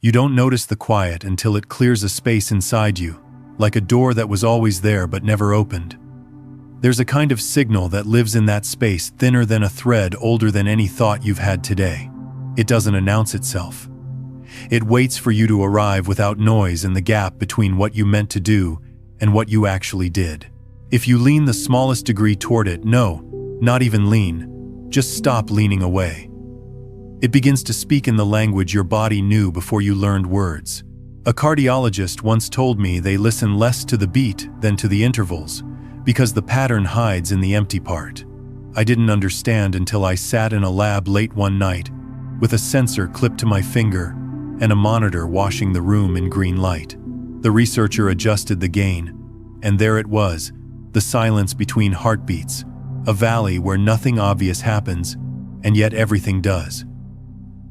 You don't notice the quiet until it clears a space inside you, like a door that was always there but never opened. There's a kind of signal that lives in that space, thinner than a thread, older than any thought you've had today. It doesn't announce itself. It waits for you to arrive without noise in the gap between what you meant to do and what you actually did. If you lean the smallest degree toward it, no, not even lean, just stop leaning away. It begins to speak in the language your body knew before you learned words. A cardiologist once told me they listen less to the beat than to the intervals, because the pattern hides in the empty part. I didn't understand until I sat in a lab late one night, with a sensor clipped to my finger and a monitor washing the room in green light. The researcher adjusted the gain, and there it was, the silence between heartbeats, a valley where nothing obvious happens, and yet everything does.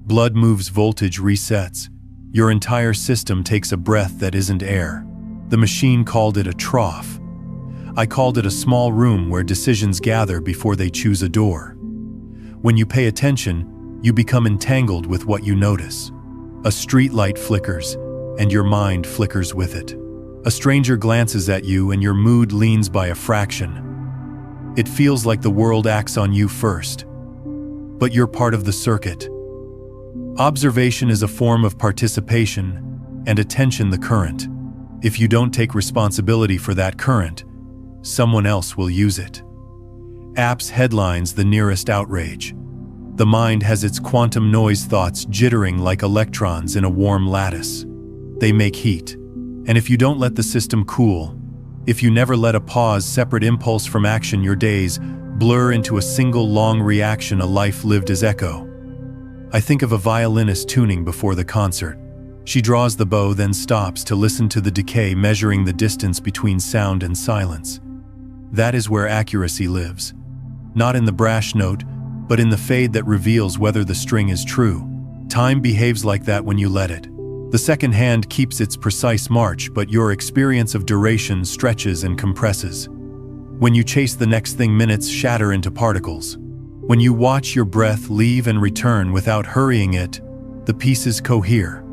Blood moves, voltage resets. Your entire system takes a breath that isn't air. The machine called it a trough. I called it a small room where decisions gather before they choose a door. When you pay attention, you become entangled with what you notice. A street light flickers, and your mind flickers with it. A stranger glances at you and your mood leans by a fraction. It feels like the world acts on you first. But you're part of the circuit. Observation is a form of participation, and attention the current. If you don't take responsibility for that current, someone else will use it. Apps headlines the nearest outrage. The mind has its quantum noise thoughts jittering like electrons in a warm lattice. They make heat. And if you don't let the system cool, if you never let a pause separate impulse from action, your days blur into a single long reaction, a life lived as echo. I think of a violinist tuning before the concert. She draws the bow, then stops to listen to the decay, measuring the distance between sound and silence. That is where accuracy lives. Not in the brash note, but in the fade that reveals whether the string is true. Time behaves like that when you let it. The second hand keeps its precise march, but your experience of duration stretches and compresses. When you chase the next thing, minutes shatter into particles. When you watch your breath leave and return without hurrying it, the pieces cohere.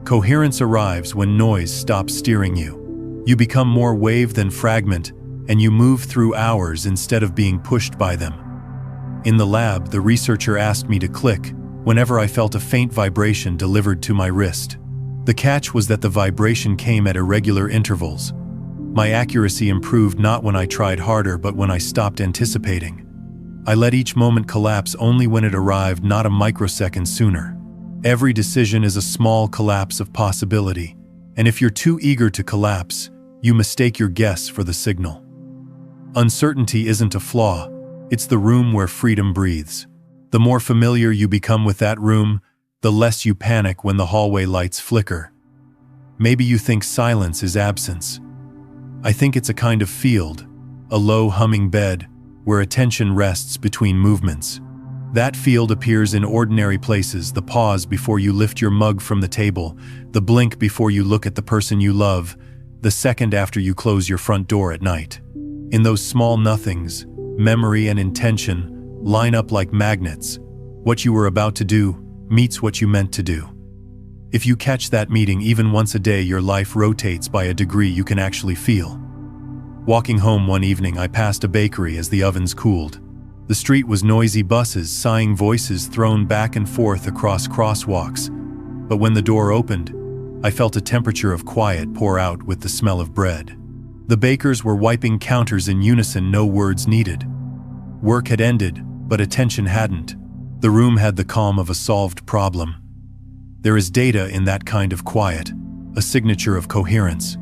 Coherence arrives when noise stops steering you. You become more wave than fragment, and you move through hours instead of being pushed by them. In the lab, the researcher asked me to click whenever I felt a faint vibration delivered to my wrist. The catch was that the vibration came at irregular intervals. My accuracy improved not when I tried harder, but when I stopped anticipating. I let each moment collapse only when it arrived, not a microsecond sooner. Every decision is a small collapse of possibility, and if you're too eager to collapse, you mistake your guess for the signal. Uncertainty isn't a flaw, it's the room where freedom breathes. The more familiar you become with that room, the less you panic when the hallway lights flicker. Maybe you think silence is absence. I think it's a kind of field, a low humming bed, where attention rests between movements. That field appears in ordinary places: the pause before you lift your mug from the table, the blink before you look at the person you love, the second after you close your front door at night. In those small nothings, memory and intention line up like magnets. What you were about to do meets what you meant to do. If you catch that meeting even once a day, your life rotates by a degree you can actually feel. Walking home one evening, I passed a bakery as the ovens cooled. The street was noisy, buses, sighing voices thrown back and forth across crosswalks. But when the door opened, I felt a temperature of quiet pour out with the smell of bread. The bakers were wiping counters in unison, no words needed. Work had ended, but attention hadn't. The room had the calm of a solved problem. There is data in that kind of quiet, a signature of coherence.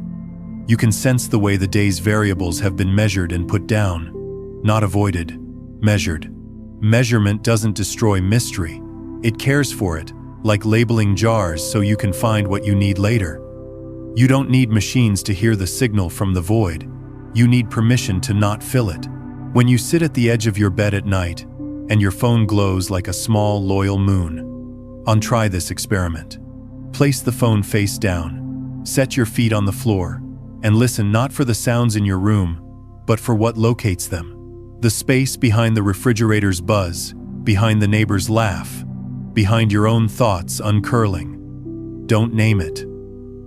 You can sense the way the day's variables have been measured and put down, not avoided, measured. Measurement doesn't destroy mystery. It cares for it, like labeling jars so you can find what you need later. You don't need machines to hear the signal from the void. You need permission to not fill it. When you sit at the edge of your bed at night, and your phone glows like a small, loyal moon, try this experiment. Place the phone face down, set your feet on the floor, and listen not for the sounds in your room, but for what locates them. The space behind the refrigerator's buzz, behind the neighbor's laugh, behind your own thoughts uncurling. Don't name it.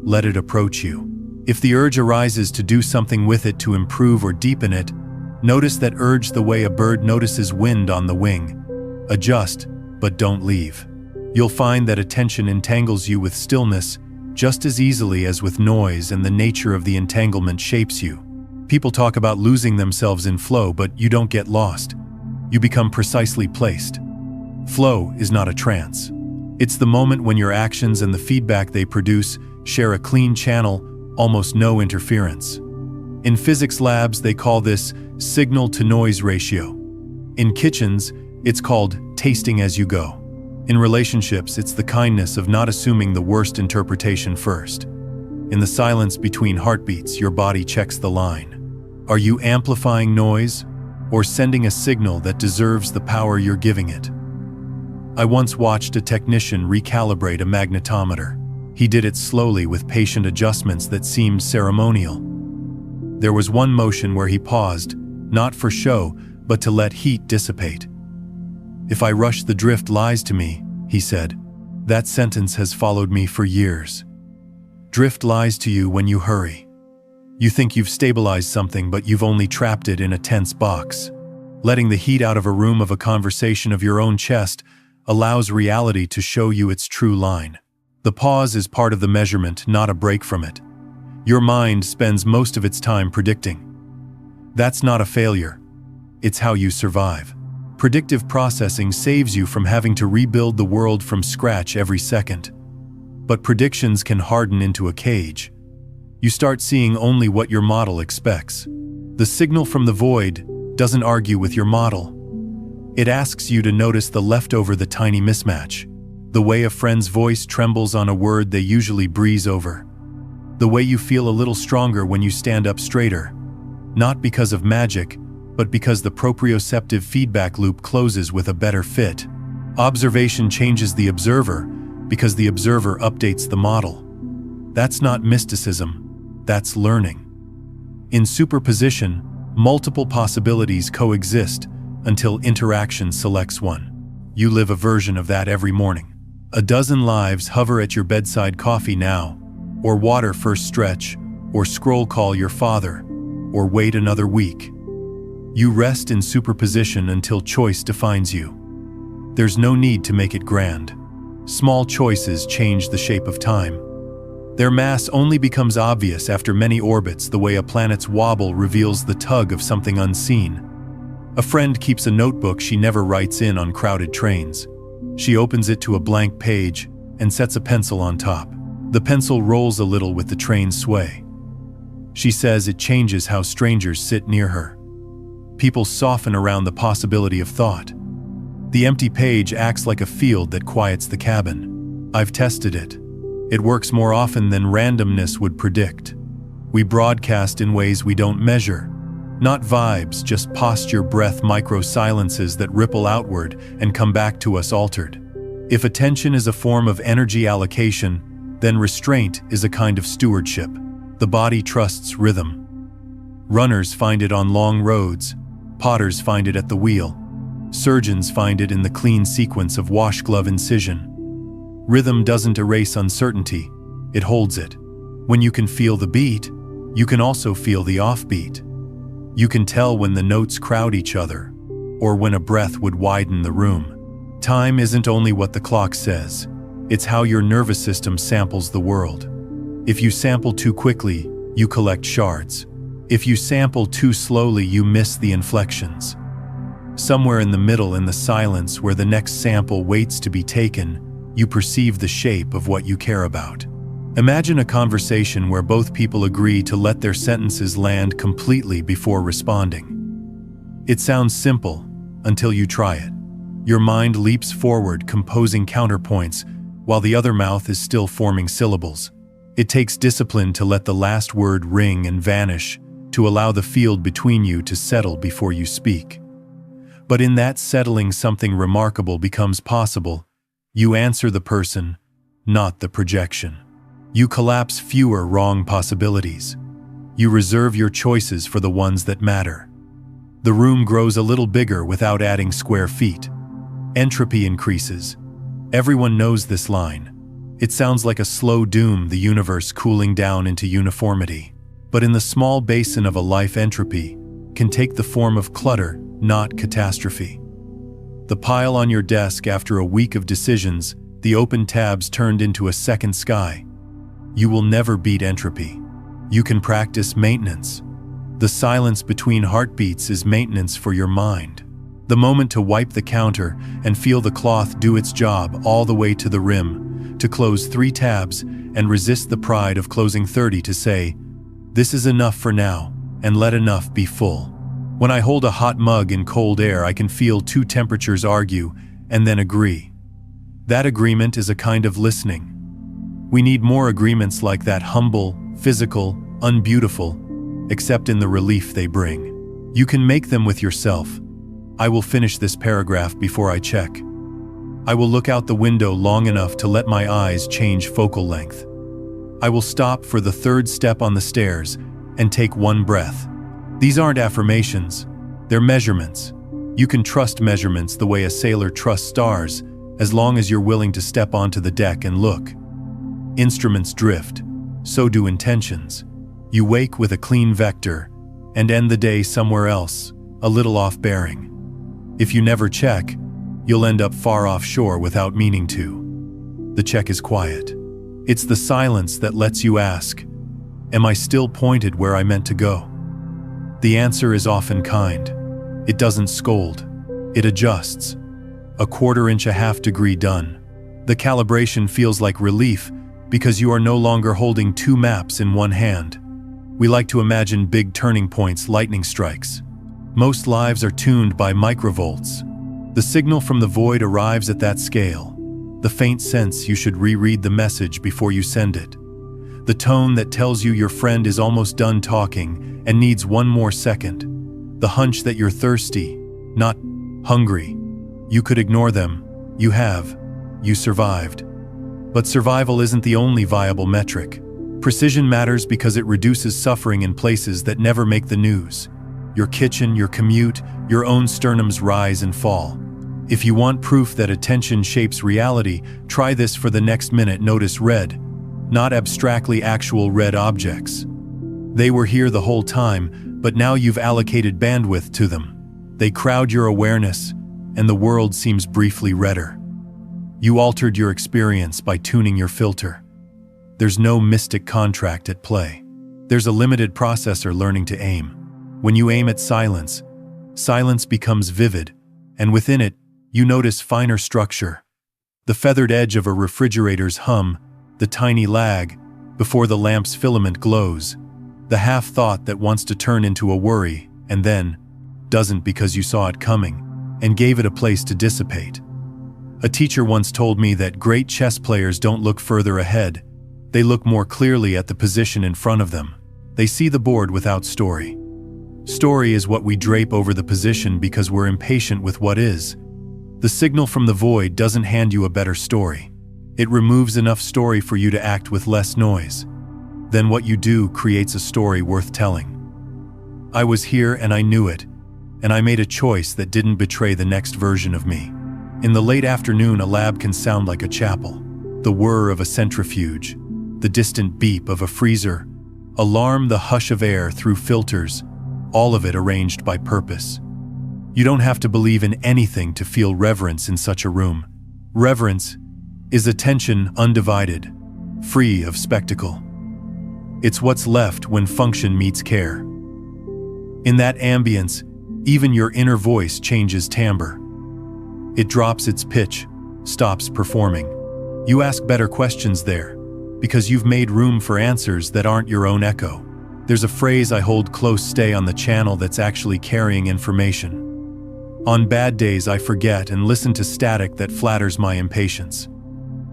Let it approach you. If the urge arises to do something with it to improve or deepen it, notice that urge the way a bird notices wind on the wing. Adjust, but don't leave. You'll find that attention entangles you with stillness just as easily as with noise, and the nature of the entanglement shapes you. People talk about losing themselves in flow, but you don't get lost. You become precisely placed. Flow is not a trance. It's the moment when your actions and the feedback they produce share a clean channel, almost no interference. In physics labs, they call this signal-to-noise ratio. In kitchens, it's called tasting as you go. In relationships, it's the kindness of not assuming the worst interpretation first. In the silence between heartbeats, your body checks the line. Are you amplifying noise or sending a signal that deserves the power you're giving it? I once watched a technician recalibrate a magnetometer. He did it slowly with patient adjustments that seemed ceremonial. There was one motion where he paused, not for show, but to let heat dissipate. "If I rush, the drift lies to me," he said. That sentence has followed me for years. Drift lies to you when you hurry. You think you've stabilized something, but you've only trapped it in a tense box. Letting the heat out of a room, of a conversation, of your own chest allows reality to show you its true line. The pause is part of the measurement, not a break from it. Your mind spends most of its time predicting. That's not a failure. It's how you survive. Predictive processing saves you from having to rebuild the world from scratch every second. But predictions can harden into a cage. You start seeing only what your model expects. The signal from the void doesn't argue with your model. It asks you to notice the leftover, the tiny mismatch. The way a friend's voice trembles on a word they usually breeze over. The way you feel a little stronger when you stand up straighter. Not because of magic, but because the proprioceptive feedback loop closes with a better fit. Observation changes the observer because the observer updates the model. That's not mysticism, that's learning. In superposition, multiple possibilities coexist until interaction selects one. You live a version of that every morning. A dozen lives hover at your bedside: coffee now, or water first stretch, or scroll call your father, or wait another week. You rest in superposition until choice defines you. There's no need to make it grand. Small choices change the shape of time. Their mass only becomes obvious after many orbits, the way a planet's wobble reveals the tug of something unseen. A friend keeps a notebook she never writes in on crowded trains. She opens it to a blank page and sets a pencil on top. The pencil rolls a little with the train's sway. She says it changes how strangers sit near her. People soften around the possibility of thought. The empty page acts like a field that quiets the cabin. I've tested it. It works more often than randomness would predict. We broadcast in ways we don't measure. Not vibes, just posture, breath, micro-silences that ripple outward and come back to us altered. If attention is a form of energy allocation, then restraint is a kind of stewardship. The body trusts rhythm. Runners find it on long roads. Potters find it at the wheel. Surgeons find it in the clean sequence of washglove incision. Rhythm doesn't erase uncertainty, it holds it. When you can feel the beat, you can also feel the offbeat. You can tell when the notes crowd each other, or when a breath would widen the room. Time isn't only what the clock says, it's how your nervous system samples the world. If you sample too quickly, you collect shards. If you sample too slowly, you miss the inflections. Somewhere in the middle, in the silence where the next sample waits to be taken, you perceive the shape of what you care about. Imagine a conversation where both people agree to let their sentences land completely before responding. It sounds simple until you try it. Your mind leaps forward, composing counterpoints, while the other mouth is still forming syllables. It takes discipline to let the last word ring and vanish, to allow the field between you to settle before you speak. But in that settling, something remarkable becomes possible. You answer the person, not the projection. You collapse fewer wrong possibilities. You reserve your choices for the ones that matter. The room grows a little bigger without adding square feet. Entropy increases. Everyone knows this line. It sounds like a slow doom, the universe cooling down into uniformity. But in the small basin of a life, entropy can take the form of clutter, not catastrophe. The pile on your desk after a week of decisions, the open tabs turned into a second sky. You will never beat entropy. You can practice maintenance. The silence between heartbeats is maintenance for your mind. The moment to wipe the counter and feel the cloth do its job all the way to the rim, to close 3 tabs and resist the pride of closing 30, to say, "This is enough for now," and let enough be full. When I hold a hot mug in cold air, I can feel 2 temperatures argue and then agree. That agreement is a kind of listening. We need more agreements like that, humble, physical, unbeautiful, except in the relief they bring. You can make them with yourself. I will finish this paragraph before I check. I will look out the window long enough to let my eyes change focal length. I will stop for the 3rd step on the stairs and take 1 breath. These aren't affirmations, they're measurements. You can trust measurements the way a sailor trusts stars, as long as you're willing to step onto the deck and look. Instruments drift, so do intentions. You wake with a clean vector and end the day somewhere else, a little off bearing. If you never check, you'll end up far offshore without meaning to. The check is quiet. It's the silence that lets you ask, am I still pointed where I meant to go? The answer is often kind. It doesn't scold. It adjusts. A 1/4 inch, a half degree done. The calibration feels like relief because you are no longer holding 2 maps in one hand. We like to imagine big turning points, lightning strikes. Most lives are tuned by microvolts. The signal from the void arrives at that scale. The faint sense you should reread the message before you send it. The tone that tells you your friend is almost done talking and needs 1 more second. The hunch that you're thirsty, not hungry. You could ignore them. You have. You survived. But survival isn't the only viable metric. Precision matters because it reduces suffering in places that never make the news. Your kitchen, your commute, your own sternum's rise and fall. If you want proof that attention shapes reality, try this for the next minute. Notice red, not abstractly actual red objects. They were here the whole time, but now you've allocated bandwidth to them. They crowd your awareness, and the world seems briefly redder. You altered your experience by tuning your filter. There's no mystic contract at play. There's a limited processor learning to aim. When you aim at silence, silence becomes vivid, and within it, you notice finer structure. The feathered edge of a refrigerator's hum, the tiny lag before the lamp's filament glows, the half-thought that wants to turn into a worry and then doesn't because you saw it coming and gave it a place to dissipate. A teacher once told me that great chess players don't look further ahead. They look more clearly at the position in front of them. They see the board without story. Story is what we drape over the position because we're impatient with what is. The signal from the void doesn't hand you a better story. It removes enough story for you to act with less noise. Then what you do creates a story worth telling. I was here and I knew it, and I made a choice that didn't betray the next version of me. In the late afternoon, a lab can sound like a chapel. The whir of a centrifuge, the distant beep of a freezer, alarm, the hush of air through filters, all of it arranged by purpose. You don't have to believe in anything to feel reverence in such a room. Reverence is attention undivided, free of spectacle. It's what's left when function meets care. In that ambience, even your inner voice changes timbre. It drops its pitch, stops performing. You ask better questions there, because you've made room for answers that aren't your own echo. There's a phrase I hold close: stay on the channel that's actually carrying information. On bad days, I forget and listen to static that flatters my impatience.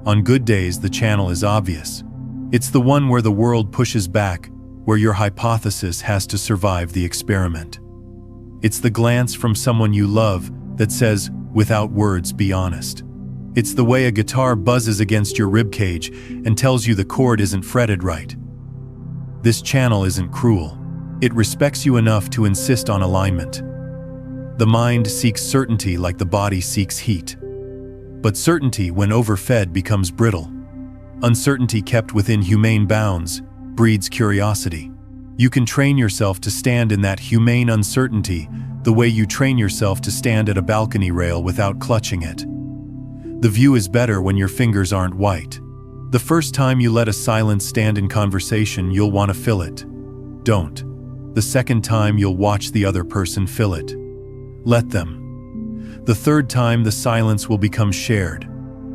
On good days, the channel is obvious. It's the one where the world pushes back, where your hypothesis has to survive the experiment. It's the glance from someone you love that says, without words, be honest. It's the way a guitar buzzes against your ribcage and tells you the chord isn't fretted right. This channel isn't cruel. It respects you enough to insist on alignment. The mind seeks certainty like the body seeks heat. But certainty, when overfed, becomes brittle. Uncertainty kept within humane bounds breeds curiosity. You can train yourself to stand in that humane uncertainty the way you train yourself to stand at a balcony rail without clutching it. The view is better when your fingers aren't white. The first time you let a silence stand in conversation, you'll want to fill it. Don't. The second time, you'll watch the other person fill it. Let them. The third time, the silence will become shared.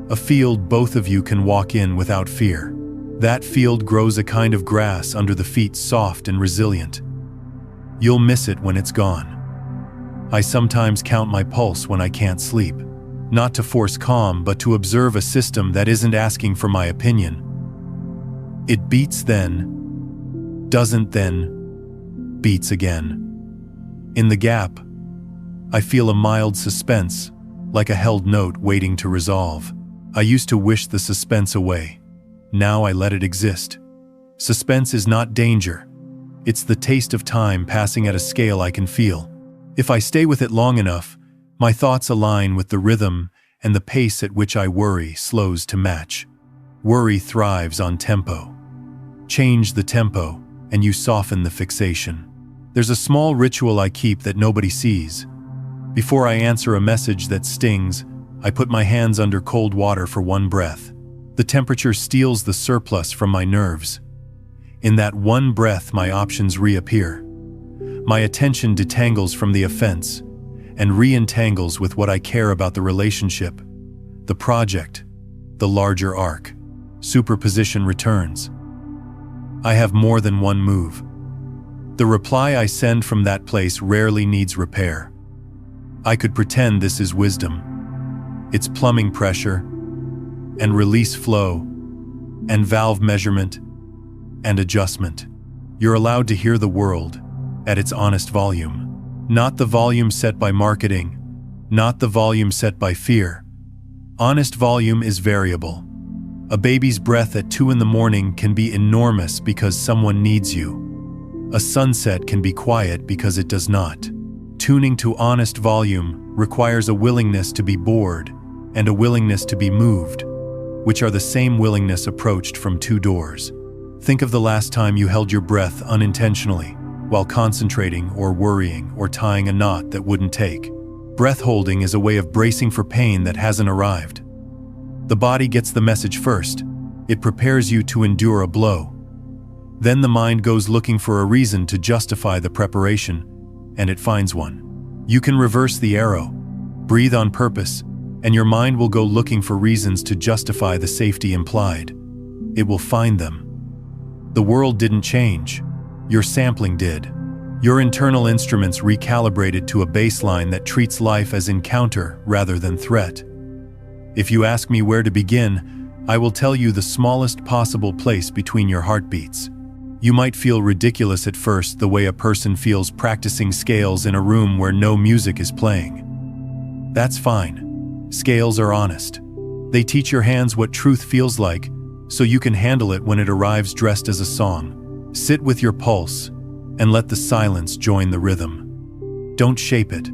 A field both of you can walk in without fear. That field grows a kind of grass under the feet, soft and resilient. You'll miss it when it's gone. I sometimes count my pulse when I can't sleep. Not to force calm, but to observe a system that isn't asking for my opinion. It beats then, doesn't then, beats again. In the gap, I feel a mild suspense, like a held note waiting to resolve. I used to wish the suspense away. Now I let it exist. Suspense is not danger. It's the taste of time passing at a scale I can feel. If I stay with it long enough, my thoughts align with the rhythm, and the pace at which I worry slows to match. Worry thrives on tempo. Change the tempo, and you soften the fixation. There's a small ritual I keep that nobody sees. Before I answer a message that stings, I put my hands under cold water for one breath. The temperature steals the surplus from my nerves. In that one breath, my options reappear. My attention detangles from the offense and re-entangles with what I care about: the relationship, the project, the larger arc. Superposition returns. I have more than one move. The reply I send from that place rarely needs repair. I could pretend this is wisdom. It's plumbing pressure, and release flow, and valve measurement, and adjustment. You're allowed to hear the world at its honest volume. Not the volume set by marketing, not the volume set by fear. Honest volume is variable. A baby's breath at 2 a.m. can be enormous because someone needs you. A sunset can be quiet because it does not. Tuning to honest volume requires a willingness to be bored and a willingness to be moved, which are the same willingness approached from 2 doors. Think of the last time you held your breath unintentionally while concentrating or worrying or tying a knot that wouldn't take. Breath holding is a way of bracing for pain that hasn't arrived. The body gets the message first. It prepares you to endure a blow. Then the mind goes looking for a reason to justify the preparation, and it finds one. You can reverse the arrow, breathe on purpose, and your mind will go looking for reasons to justify the safety implied. It will find them. The world didn't change. Your sampling did. Your internal instruments recalibrated to a baseline that treats life as encounter rather than threat. If you ask me where to begin, I will tell you the smallest possible place between your heartbeats. You might feel ridiculous at first, the way a person feels practicing scales in a room where no music is playing. That's fine. Scales are honest. They teach your hands what truth feels like, so you can handle it when it arrives dressed as a song. Sit with your pulse and let the silence join the rhythm. Don't shape it.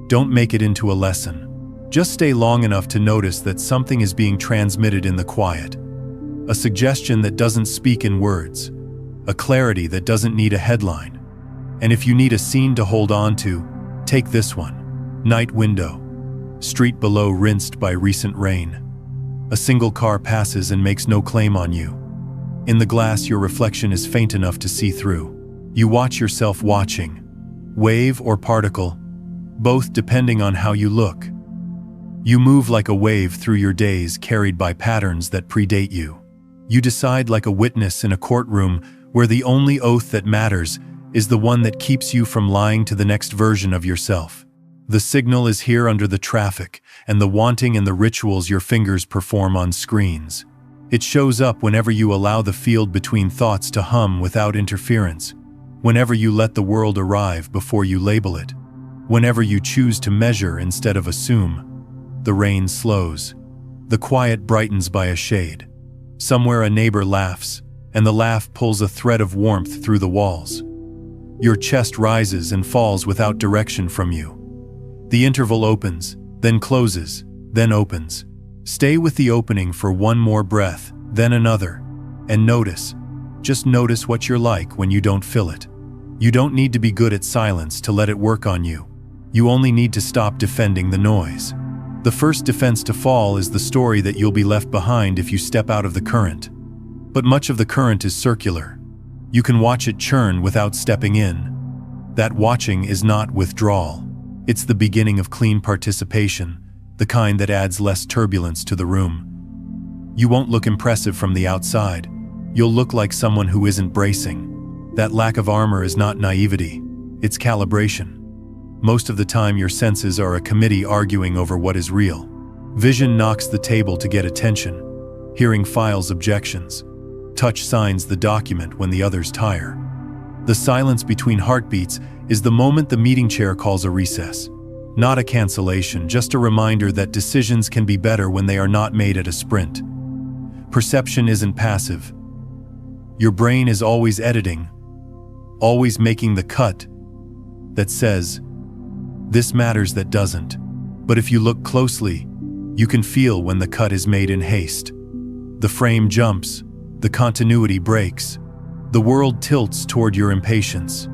Don't make it into a lesson. Just stay long enough to notice that something is being transmitted in the quiet. A suggestion that doesn't speak in words. A clarity that doesn't need a headline. And if you need a scene to hold on to, take this one. Night window. Street below rinsed by recent rain. A single car passes and makes no claim on you. In the glass, your reflection is faint enough to see through. You watch yourself watching. Wave or particle, both depending on how you look. You move like a wave through your days, carried by patterns that predate you. You decide like a witness in a courtroom where the only oath that matters is the one that keeps you from lying to the next version of yourself. The signal is here under the traffic and the wanting and the rituals your fingers perform on screens. It shows up whenever you allow the field between thoughts to hum without interference, whenever you let the world arrive before you label it, whenever you choose to measure instead of assume. The rain slows. The quiet brightens by a shade. Somewhere a neighbor laughs, and the laugh pulls a thread of warmth through the walls. Your chest rises and falls without direction from you. The interval opens, then closes, then opens. Stay with the opening for one more breath, then another, and notice. Just notice what you're like when you don't fill it. You don't need to be good at silence to let it work on you. You only need to stop defending the noise. The first defense to fall is the story that you'll be left behind if you step out of the current. But much of the current is circular. You can watch it churn without stepping in. That watching is not withdrawal. It's the beginning of clean participation, the kind that adds less turbulence to the room. You won't look impressive from the outside. You'll look like someone who isn't bracing. That lack of armor is not naivety, it's calibration. Most of the time your senses are a committee arguing over what is real. Vision knocks the table to get attention. Hearing files objections. Touch signs the document when the others tire. The silence between heartbeats is the moment the meeting chair calls a recess. Not a cancellation, just a reminder that decisions can be better when they are not made at a sprint. Perception isn't passive. Your brain is always editing, always making the cut that says, this matters, that doesn't. But if you look closely, you can feel when the cut is made in haste. The frame jumps, the continuity breaks, the world tilts toward your impatience.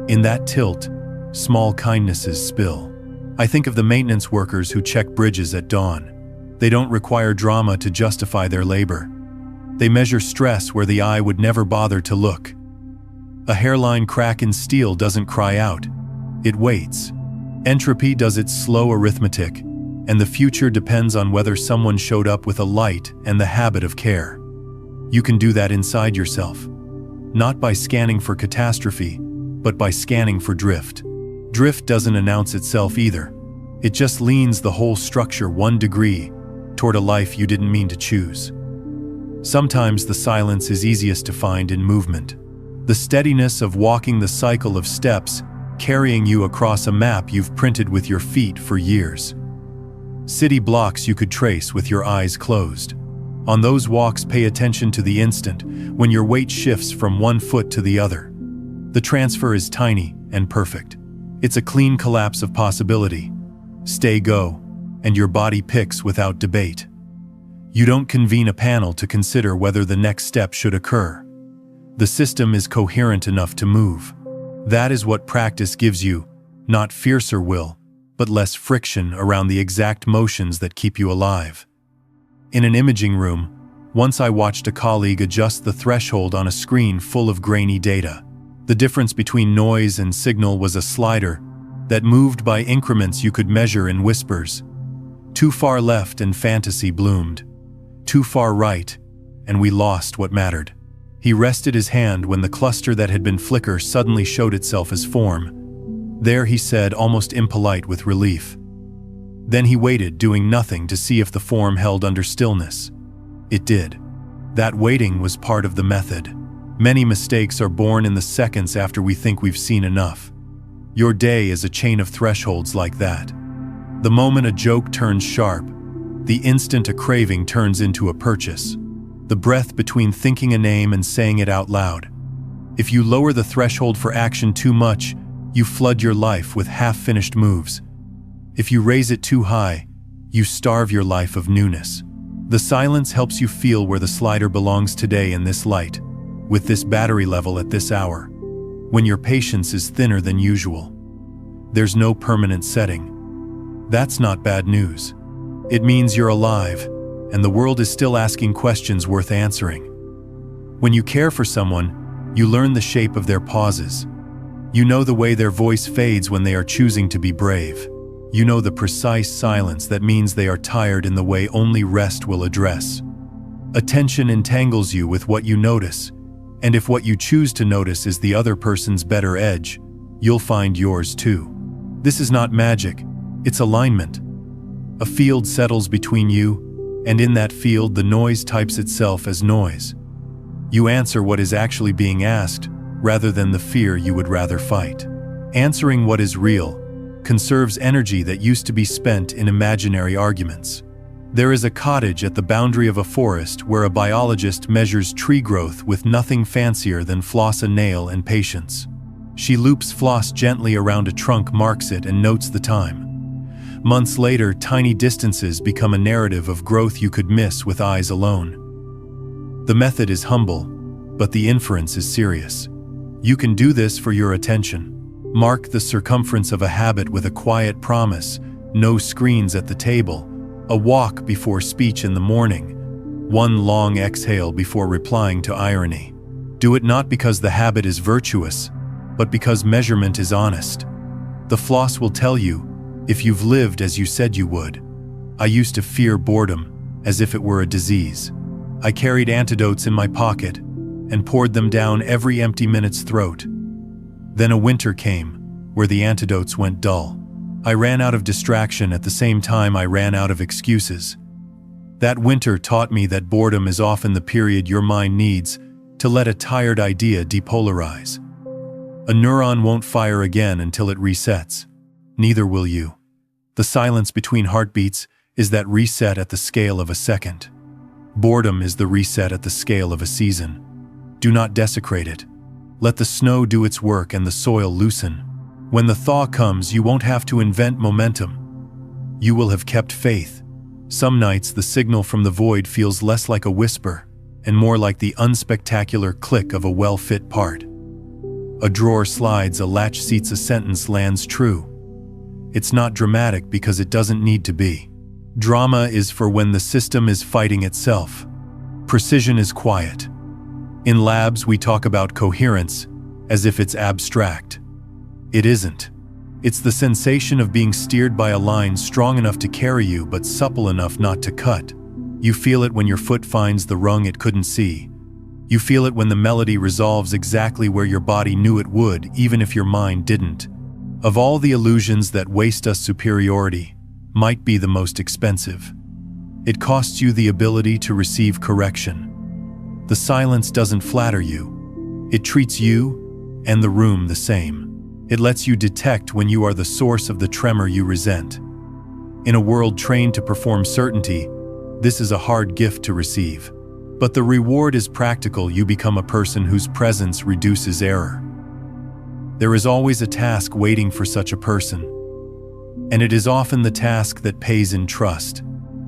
In that tilt, small kindnesses spill. I think of the maintenance workers who check bridges at dawn. They don't require drama to justify their labor. They measure stress where the eye would never bother to look. A hairline crack in steel doesn't cry out. It waits. Entropy does its slow arithmetic, and the future depends on whether someone showed up with a light and the habit of care. You can do that inside yourself. Not by scanning for catastrophe, but by scanning for drift. Drift doesn't announce itself either. It just leans the whole structure 1 degree toward a life you didn't mean to choose. Sometimes the silence is easiest to find in movement. The steadiness of walking the cycle of steps, carrying you across a map you've printed with your feet for years. City blocks you could trace with your eyes closed. On those walks, pay attention to the instant when your weight shifts from one foot to the other. The transfer is tiny and perfect. It's a clean collapse of possibility. Stay go, and your body picks without debate. You don't convene a panel to consider whether the next step should occur. The system is coherent enough to move. That is what practice gives you, not fiercer will, but less friction around the exact motions that keep you alive. In an imaging room, once I watched a colleague adjust the threshold on a screen full of grainy data. The difference between noise and signal was a slider that moved by increments you could measure in whispers. Too far left and fantasy bloomed. Too far right, and we lost what mattered. He rested his hand when the cluster that had been flicker suddenly showed itself as form. There, he said, almost impolite with relief. Then he waited, doing nothing, to see if the form held under stillness. It did. That waiting was part of the method. Many mistakes are born in the seconds after we think we've seen enough. Your day is a chain of thresholds like that. The moment a joke turns sharp, the instant a craving turns into a purchase. The breath between thinking a name and saying it out loud. If you lower the threshold for action too much, you flood your life with half-finished moves. If you raise it too high, you starve your life of newness. The silence helps you feel where the slider belongs today in this light, with this battery level at this hour, when your patience is thinner than usual. There's no permanent setting. That's not bad news. It means you're alive, and the world is still asking questions worth answering. When you care for someone, you learn the shape of their pauses. You know the way their voice fades when they are choosing to be brave. You know the precise silence that means they are tired in the way only rest will address. Attention entangles you with what you notice, and if what you choose to notice is the other person's better edge, you'll find yours too. This is not magic, it's alignment. A field settles between you, and in that field the noise types itself as noise. You answer what is actually being asked, rather than the fear you would rather fight. Answering what is real conserves energy that used to be spent in imaginary arguments. There is a cottage at the boundary of a forest where a biologist measures tree growth with nothing fancier than floss a nail and patience. She loops floss gently around a trunk, marks it, and notes the time. Months later, tiny distances become a narrative of growth you could miss with eyes alone. The method is humble, but the inference is serious. You can do this for your attention. Mark the circumference of a habit with a quiet promise, no screens at the table, a walk before speech in the morning, one long exhale before replying to irony. Do it not because the habit is virtuous, but because measurement is honest. The floss will tell you, if you've lived as you said you would. I used to fear boredom, as if it were a disease. I carried antidotes in my pocket, and poured them down every empty minute's throat. Then a winter came, where the antidotes went dull. I ran out of distraction at the same time I ran out of excuses. That winter taught me that boredom is often the period your mind needs to let a tired idea depolarize. A neuron won't fire again until it resets. Neither will you. The silence between heartbeats is that reset at the scale of a second. Boredom is the reset at the scale of a season. Do not desecrate it. Let the snow do its work and the soil loosen. When the thaw comes, you won't have to invent momentum. You will have kept faith. Some nights the signal from the void feels less like a whisper and more like the unspectacular click of a well-fit part. A drawer slides, a latch seats, a sentence lands true. It's not dramatic because it doesn't need to be. Drama is for when the system is fighting itself. Precision is quiet. In labs, we talk about coherence as if it's abstract. It isn't. It's the sensation of being steered by a line strong enough to carry you but supple enough not to cut. You feel it when your foot finds the rung it couldn't see. You feel it when the melody resolves exactly where your body knew it would, even if your mind didn't. Of all the illusions that waste us, superiority might be the most expensive. It costs you the ability to receive correction. The silence doesn't flatter you. It treats you and the room the same. It lets you detect when you are the source of the tremor you resent. In a world trained to perform certainty, this is a hard gift to receive. But the reward is practical. You become a person whose presence reduces error. There is always a task waiting for such a person. And it is often the task that pays in trust.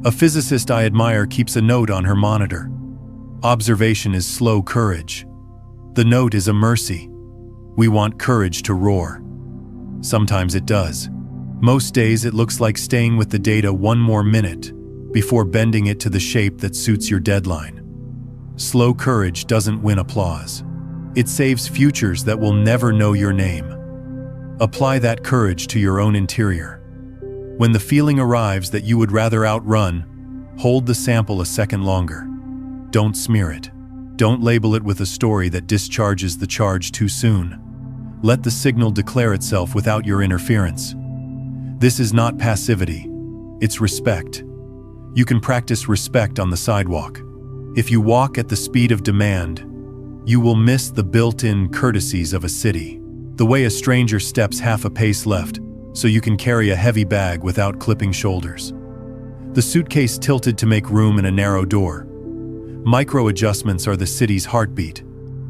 A physicist I admire keeps a note on her monitor. Observation is slow courage. The note is a mercy. We want courage to roar. Sometimes it does. Most days it looks like staying with the data one more minute before bending it to the shape that suits your deadline. Slow courage doesn't win applause. It saves futures that will never know your name. Apply that courage to your own interior. When the feeling arrives that you would rather outrun, hold the sample a second longer. Don't smear it. Don't label it with a story that discharges the charge too soon. Let the signal declare itself without your interference. This is not passivity. It's respect. You can practice respect on the sidewalk. If you walk at the speed of demand, you will miss the built-in courtesies of a city. The way a stranger steps half a pace left, so you can carry a heavy bag without clipping shoulders. The suitcase tilted to make room in a narrow door. Micro-adjustments are the city's heartbeat.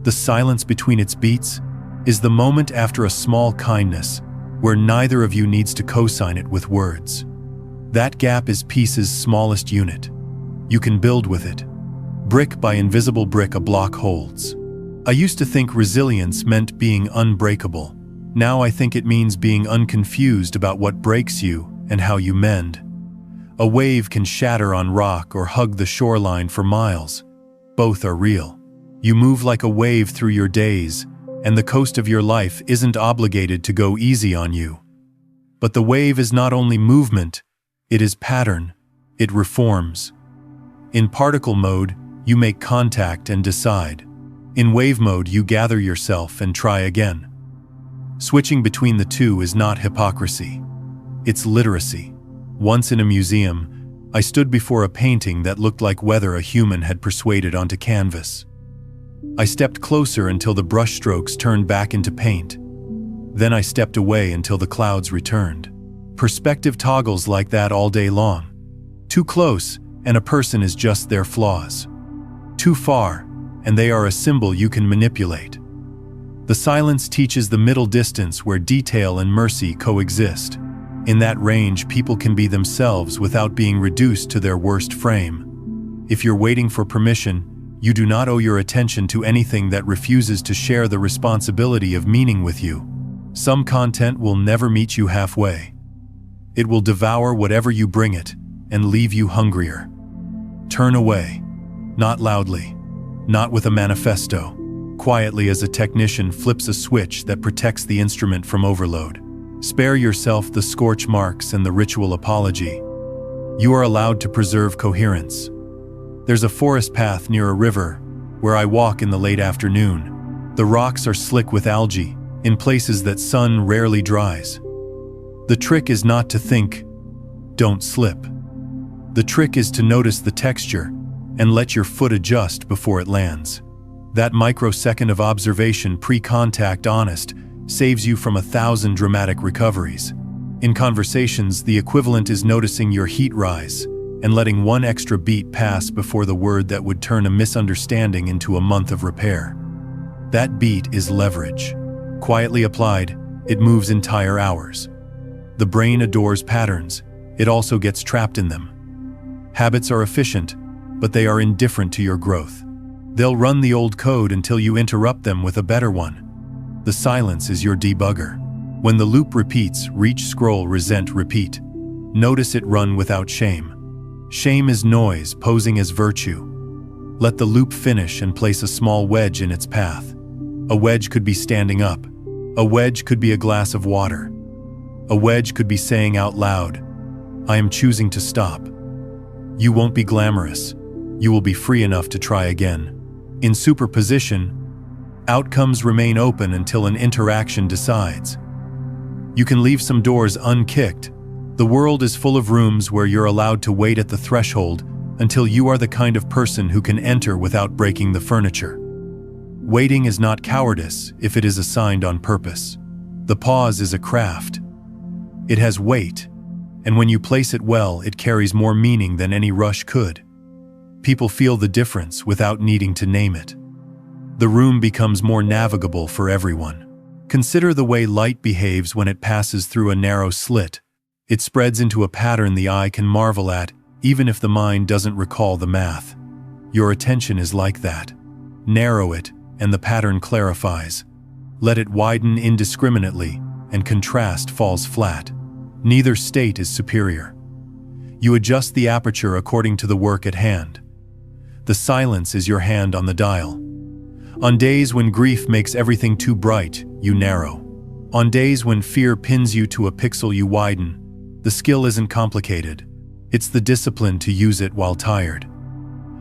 The silence between its beats is the moment after a small kindness, where neither of you needs to co-sign it with words. That gap is peace's smallest unit. You can build with it. Brick by invisible brick a block holds. I used to think resilience meant being unbreakable. Now I think it means being unconfused about what breaks you and how you mend. A wave can shatter on rock or hug the shoreline for miles. Both are real. You move like a wave through your days, and the coast of your life isn't obligated to go easy on you. But the wave is not only movement, it is pattern. It reforms. In particle mode, you make contact and decide. In wave mode, you gather yourself and try again. Switching between the two is not hypocrisy. It's literacy. Once in a museum, I stood before a painting that looked like whether a human had persuaded onto canvas. I stepped closer until the brushstrokes turned back into paint. Then I stepped away until the clouds returned. Perspective toggles like that all day long. Too close, and a person is just their flaws. Too far, and they are a symbol you can manipulate. The silence teaches the middle distance where detail and mercy coexist. In that range, people can be themselves without being reduced to their worst frame. If you're waiting for permission, You do not owe your attention to anything that refuses to share the responsibility of meaning with you. Some content will never meet you halfway. It will devour whatever you bring it and leave you hungrier. Turn away, not loudly, not with a manifesto, quietly as a technician flips a switch that protects the instrument from overload. Spare yourself the scorch marks and the ritual apology. You are allowed to preserve coherence. There's a forest path near a river where I walk in the late afternoon. The rocks are slick with algae, in places that sun rarely dries. The trick is not to think, "Don't slip." The trick is to notice the texture and let your foot adjust before it lands. That microsecond of observation pre-contact honest saves you from 1,000 dramatic recoveries. In conversations, the equivalent is noticing your heat rise and letting one extra beat pass before the word that would turn a misunderstanding into a month of repair. That beat is leverage. Quietly applied, it moves entire hours. The brain adores patterns, it also gets trapped in them. Habits are efficient, but they are indifferent to your growth. They'll run the old code until you interrupt them with a better one. The silence is your debugger. When the loop repeats, reach, scroll, resent, repeat. Notice it run without shame. Shame is noise posing as virtue. Let the loop finish and place a small wedge in its path. A wedge could be standing up. A wedge could be a glass of water. A wedge could be saying out loud, "I am choosing to stop." You won't be glamorous. You will be free enough to try again. In superposition, outcomes remain open until an interaction decides. You can leave some doors unkicked. The world is full of rooms where you're allowed to wait at the threshold until you are the kind of person who can enter without breaking the furniture. Waiting is not cowardice if it is assigned on purpose. The pause is a craft. It has weight, and when you place it well, it carries more meaning than any rush could. People feel the difference without needing to name it. The room becomes more navigable for everyone. Consider the way light behaves when it passes through a narrow slit. It spreads into a pattern the eye can marvel at, even if the mind doesn't recall the math. Your attention is like that. Narrow it, and the pattern clarifies. Let it widen indiscriminately, and contrast falls flat. Neither state is superior. You adjust the aperture according to the work at hand. The silence is your hand on the dial. On days when grief makes everything too bright, you narrow. On days when fear pins you to a pixel, you widen. The skill isn't complicated. It's the discipline to use it while tired.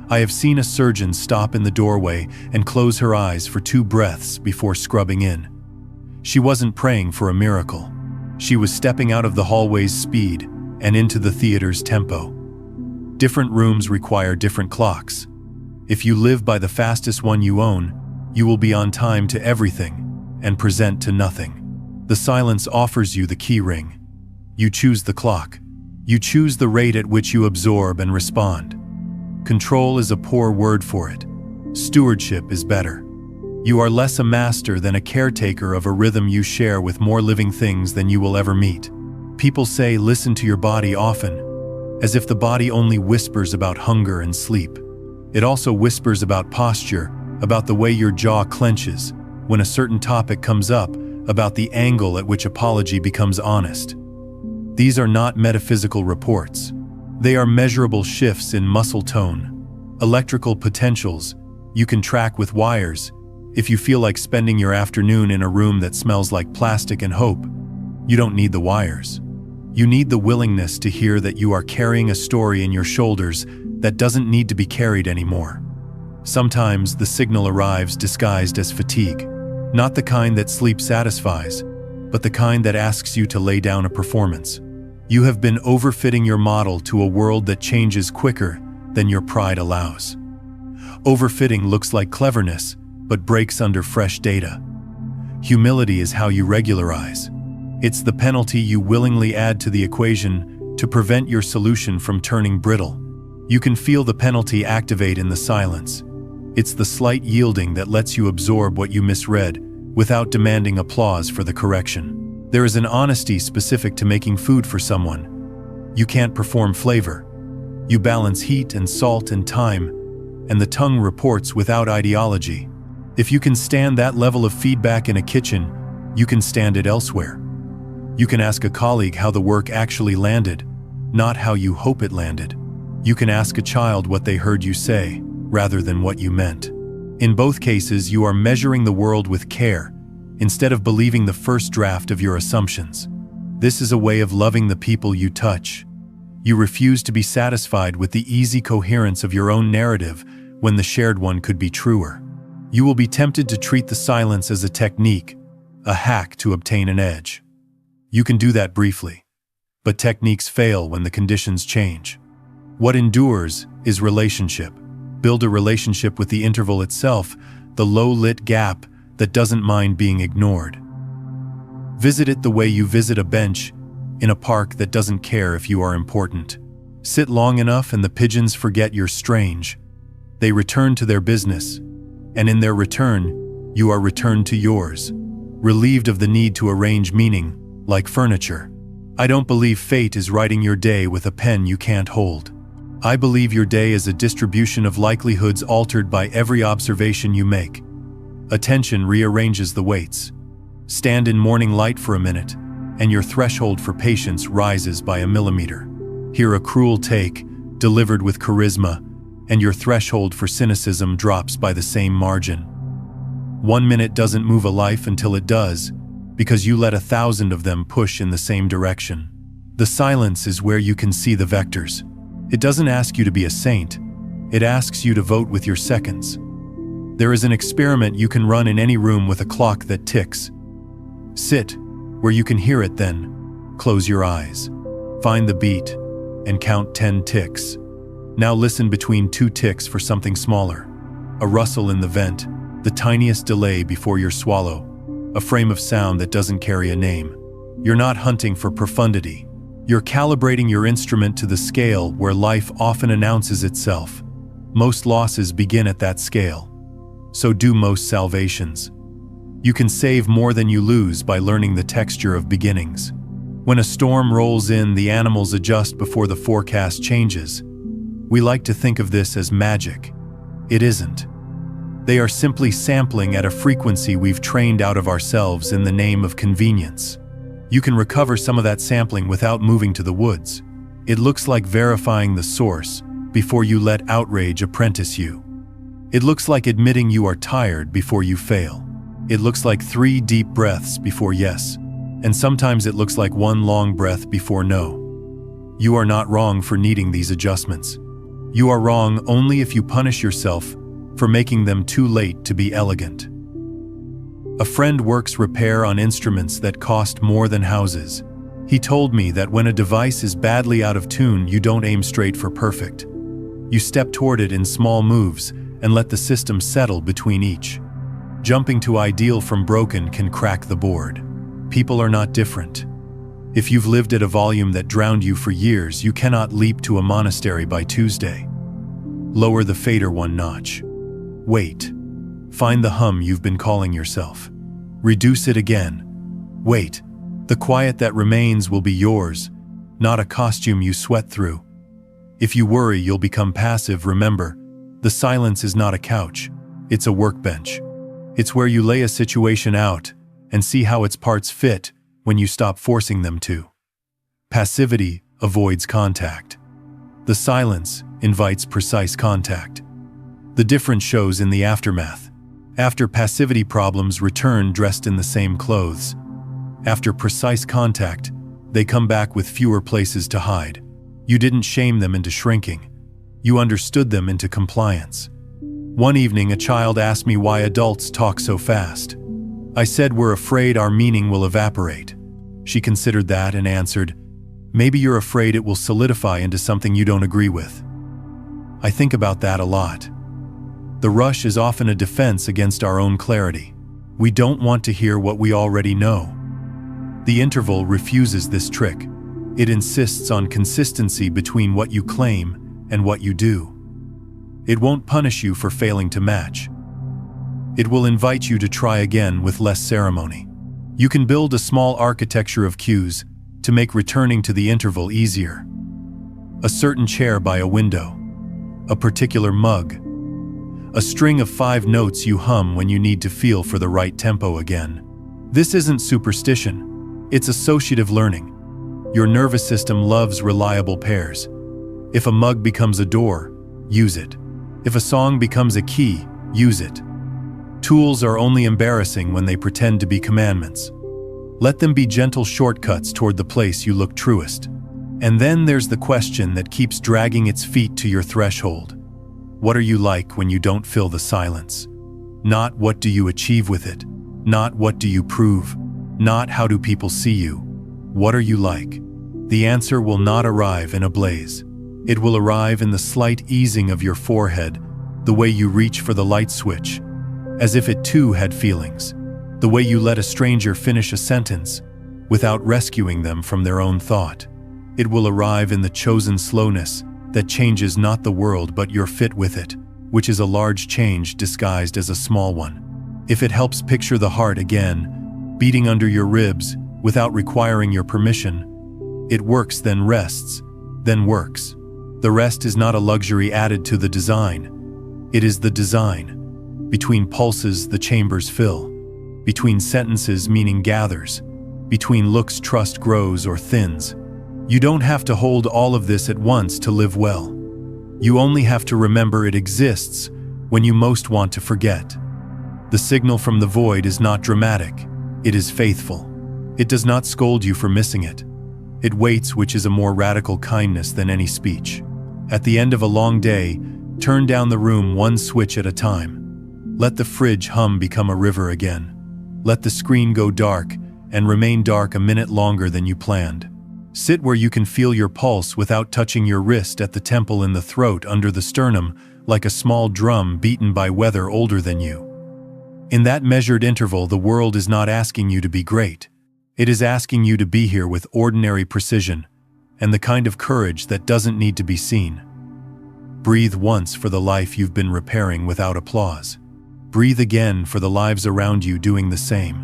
I have seen a surgeon stop in the doorway and close her eyes for 2 breaths before scrubbing in. She wasn't praying for a miracle. She was stepping out of the hallway's speed and into the theater's tempo. Different rooms require different clocks. If you live by the fastest one you own, you will be on time to everything and present to nothing. The silence offers you the key ring. You choose the clock. You choose the rate at which you absorb and respond. Control is a poor word for it. Stewardship is better. You are less a master than a caretaker of a rhythm you share with more living things than you will ever meet. People say listen to your body often, as if the body only whispers about hunger and sleep. It also whispers about posture, about the way your jaw clenches when a certain topic comes up, about the angle at which apology becomes honest. These are not metaphysical reports. They are measurable shifts in muscle tone, electrical potentials you can track with wires. If you feel like spending your afternoon in a room that smells like plastic and hope, you don't need the wires. You need the willingness to hear that you are carrying a story in your shoulders that doesn't need to be carried anymore. Sometimes the signal arrives disguised as fatigue, not the kind that sleep satisfies, but the kind that asks you to lay down a performance. You have been overfitting your model to a world that changes quicker than your pride allows. Overfitting looks like cleverness, but breaks under fresh data. Humility is how you regularize. It's the penalty you willingly add to the equation to prevent your solution from turning brittle. You can feel the penalty activate in the silence. It's the slight yielding that lets you absorb what you misread without demanding applause for the correction. There is an honesty specific to making food for someone. You can't perform flavor. You balance heat and salt and time, and the tongue reports without ideology. If you can stand that level of feedback in a kitchen, you can stand it elsewhere. You can ask a colleague how the work actually landed, not how you hope it landed. You can ask a child what they heard you say, rather than what you meant. In both cases, you are measuring the world with care, instead of believing the first draft of your assumptions. This is a way of loving the people you touch. You refuse to be satisfied with the easy coherence of your own narrative when the shared one could be truer. You will be tempted to treat the silence as a technique, a hack to obtain an edge. You can do that briefly, but techniques fail when the conditions change. What endures is relationship. Build a relationship with the interval itself, the low-lit gap that doesn't mind being ignored. Visit it the way you visit a bench in a park that doesn't care if you are important. Sit long enough and the pigeons forget you're strange. They return to their business, and in their return, you are returned to yours, relieved of the need to arrange meaning, like furniture. I don't believe fate is writing your day with a pen you can't hold. I believe your day is a distribution of likelihoods altered by every observation you make. Attention rearranges the weights. Stand in morning light for a minute, and your threshold for patience rises by a millimeter. Hear a cruel take, delivered with charisma, and your threshold for cynicism drops by the same margin. 1 minute doesn't move a life until it does, because you let 1,000 of them push in the same direction. The silence is where you can see the vectors. It doesn't ask you to be a saint. It asks you to vote with your seconds. There is an experiment you can run in any room with a clock that ticks. Sit where you can hear it, then close your eyes. Find the beat and count 10 ticks. Now listen between 2 ticks for something smaller. A rustle in the vent, the tiniest delay before your swallow, a frame of sound that doesn't carry a name. You're not hunting for profundity. You're calibrating your instrument to the scale where life often announces itself. Most losses begin at that scale. So do most salvations. You can save more than you lose by learning the texture of beginnings. When a storm rolls in, the animals adjust before the forecast changes. We like to think of this as magic. It isn't. They are simply sampling at a frequency we've trained out of ourselves in the name of convenience. You can recover some of that sampling without moving to the woods. It looks like verifying the source before you let outrage apprentice you. It looks like admitting you are tired before you fail. It looks like 3 deep breaths before yes, and sometimes it looks like 1 long breath before no. You are not wrong for needing these adjustments. You are wrong only if you punish yourself for making them too late to be elegant. A friend works repair on instruments that cost more than houses. He told me that when a device is badly out of tune, you don't aim straight for perfect. You step toward it in small moves and let the system settle between each. Jumping to ideal from broken can crack the board. People are not different. If you've lived at a volume that drowned you for years, you cannot leap to a monastery by Tuesday. Lower the fader 1 notch. Wait. Find the hum you've been calling yourself. Reduce it again. Wait. The quiet that remains will be yours, not a costume you sweat through. If you worry you'll become passive, remember, the silence is not a couch, it's a workbench. It's where you lay a situation out and see how its parts fit when you stop forcing them to. Passivity avoids contact. The silence invites precise contact. The difference shows in the aftermath. After passivity, problems return dressed in the same clothes. After precise contact, they come back with fewer places to hide. You didn't shame them into shrinking. You understood them into compliance. One evening, a child asked me why adults talk so fast. I said, we're afraid our meaning will evaporate. She considered that and answered, maybe you're afraid it will solidify into something you don't agree with. I think about that a lot. The rush is often a defense against our own clarity. We don't want to hear what we already know. The interval refuses this trick. It insists on consistency between what you claim and what you do. It won't punish you for failing to match. It will invite you to try again with less ceremony. You can build a small architecture of cues to make returning to the interval easier. A certain chair by a window, a particular mug, A string of 5 notes you hum when you need to feel for the right tempo again. This isn't superstition. It's associative learning. Your nervous system loves reliable pairs. If a mug becomes a door, use it. If a song becomes a key, use it. Tools are only embarrassing when they pretend to be commandments. Let them be gentle shortcuts toward the place you look truest. And then there's the question that keeps dragging its feet to your threshold. What are you like when you don't fill the silence? Not what do you achieve with it? Not what do you prove? Not how do people see you? What are you like? The answer will not arrive in a blaze. It will arrive in the slight easing of your forehead, the way you reach for the light switch, as if it too had feelings, the way you let a stranger finish a sentence without rescuing them from their own thought. It will arrive in the chosen slowness that changes not the world but your fit with it, which is a large change disguised as a small one. If it helps picture the heart again, beating under your ribs without requiring your permission, it works, then rests, then works. The rest is not a luxury added to the design. It is the design. Between pulses, the chambers fill. Between sentences, meaning gathers. Between looks, trust grows or thins. You don't have to hold all of this at once to live well. You only have to remember it exists when you most want to forget. The signal from the void is not dramatic. It is faithful. It does not scold you for missing it. It waits, which is a more radical kindness than any speech. At the end of a long day, turn down the room one switch at a time. Let the fridge hum become a river again. Let the screen go dark and remain dark a minute longer than you planned. Sit where you can feel your pulse without touching your wrist at the temple in the throat under the sternum, like a small drum beaten by weather older than you. In that measured interval, the world is not asking you to be great. It is asking you to be here with ordinary precision and the kind of courage that doesn't need to be seen. Breathe once for the life you've been repairing without applause. Breathe again for the lives around you doing the same.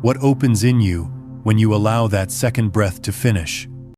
What opens in you when you allow that second breath to finish?